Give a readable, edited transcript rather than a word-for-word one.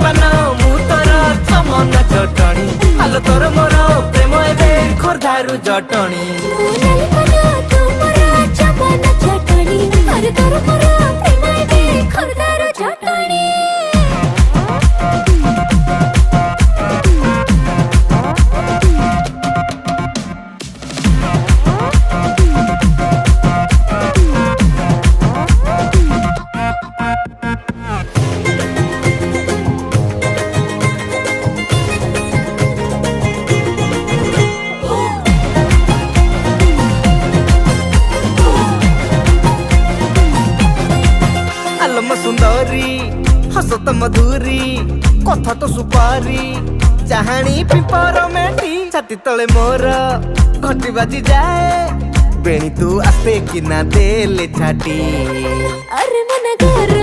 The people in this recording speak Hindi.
पान मु तोर चमन चटणी आलो तोर मोर प्रेम एबे खोर्धारू जटणी आलम सुंदरी हसत मधुरी कथा तो सुपारी चाहाणी पिपर मेटी छाती तले मोर घंटी बाजी जाए बेणी तू आस्ते कि ना देले छाटी अरे मन घर